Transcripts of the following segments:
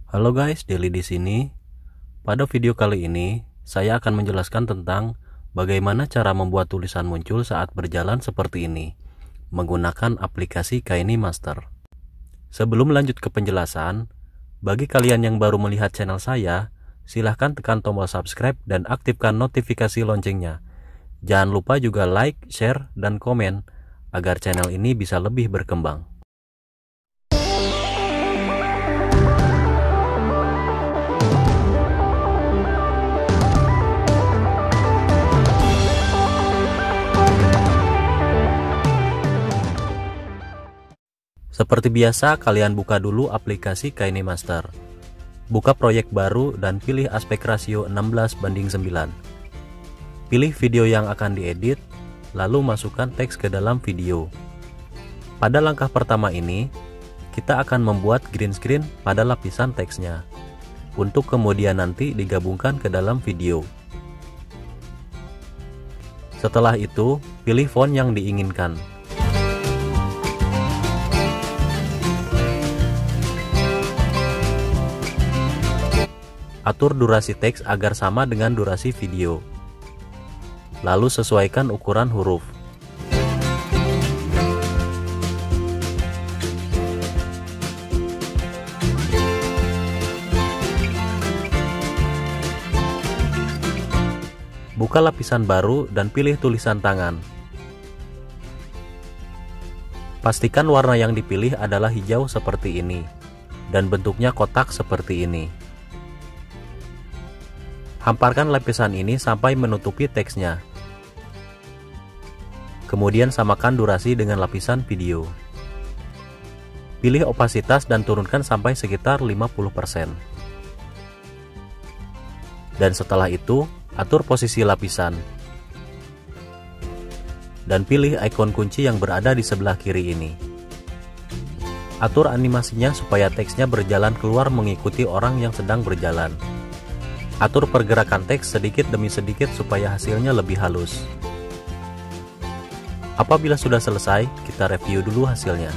Halo guys, Deli di sini. Pada video kali ini, saya akan menjelaskan tentang bagaimana cara membuat tulisan muncul saat berjalan seperti ini menggunakan aplikasi KineMaster. Sebelum lanjut ke penjelasan, bagi kalian yang baru melihat channel saya, silahkan tekan tombol subscribe dan aktifkan notifikasi loncengnya. Jangan lupa juga like, share, dan komen agar channel ini bisa lebih berkembang. Seperti biasa, kalian buka dulu aplikasi KineMaster. Buka proyek baru dan pilih aspek rasio 16:9. Pilih video yang akan diedit, lalu masukkan teks ke dalam video. Pada langkah pertama ini, kita akan membuat green screen pada lapisan teksnya, untuk kemudian nanti digabungkan ke dalam video. Setelah itu, pilih font yang diinginkan. Atur durasi teks agar sama dengan durasi video. Lalu sesuaikan ukuran huruf. Buka lapisan baru dan pilih tulisan tangan. Pastikan warna yang dipilih adalah hijau seperti ini, dan bentuknya kotak seperti ini. Hamparkan lapisan ini sampai menutupi teksnya. Kemudian samakan durasi dengan lapisan video. Pilih opasitas dan turunkan sampai sekitar 50%. Dan setelah itu, atur posisi lapisan. Dan pilih ikon kunci yang berada di sebelah kiri ini. Atur animasinya supaya teksnya berjalan keluar mengikuti orang yang sedang berjalan. Atur pergerakan teks sedikit demi sedikit supaya hasilnya lebih halus. Apabila sudah selesai, kita review dulu hasilnya.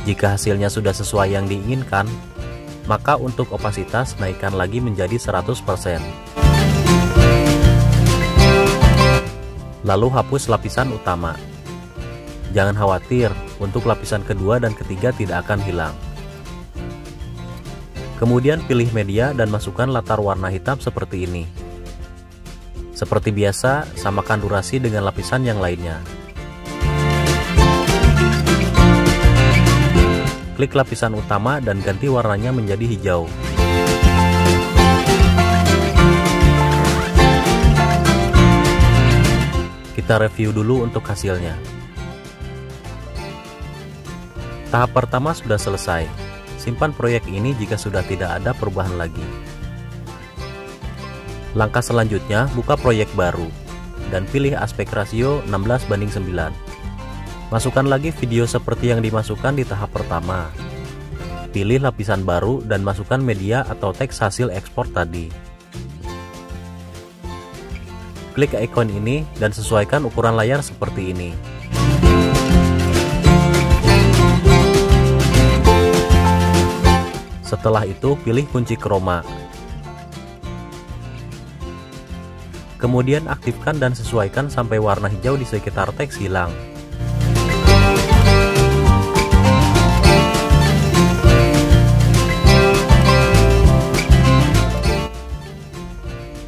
Jika hasilnya sudah sesuai yang diinginkan, maka untuk opasitas naikkan lagi menjadi 100%. Lalu hapus lapisan utama. Jangan khawatir, untuk lapisan kedua dan ketiga tidak akan hilang. Kemudian pilih media dan masukkan latar warna hitam seperti ini. Seperti biasa, samakan durasi dengan lapisan yang lainnya. Klik lapisan utama dan ganti warnanya menjadi hijau. Kita review dulu untuk hasilnya. Tahap pertama sudah selesai. Simpan proyek ini jika sudah tidak ada perubahan lagi. Langkah selanjutnya, buka proyek baru dan pilih aspek rasio 16:9. Masukkan lagi video seperti yang dimasukkan di tahap pertama. Pilih lapisan baru dan masukkan media atau teks hasil ekspor tadi. Klik ikon ini dan sesuaikan ukuran layar seperti ini. Setelah itu, pilih kunci chroma. Kemudian aktifkan dan sesuaikan sampai warna hijau di sekitar teks hilang.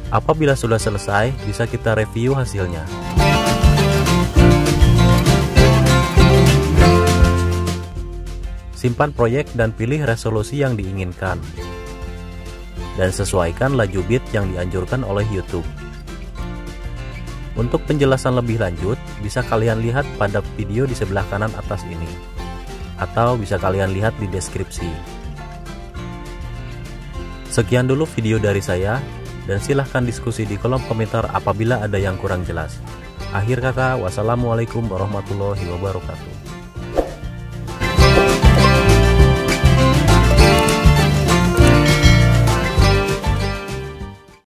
Apabila sudah selesai, bisa kita review hasilnya. Simpan proyek dan pilih resolusi yang diinginkan. Dan sesuaikan laju bit yang dianjurkan oleh YouTube. Untuk penjelasan lebih lanjut, bisa kalian lihat pada video di sebelah kanan atas ini. Atau bisa kalian lihat di deskripsi. Sekian dulu video dari saya, dan silahkan diskusi di kolom komentar apabila ada yang kurang jelas. Akhir kata, wassalamualaikum warahmatullahi wabarakatuh.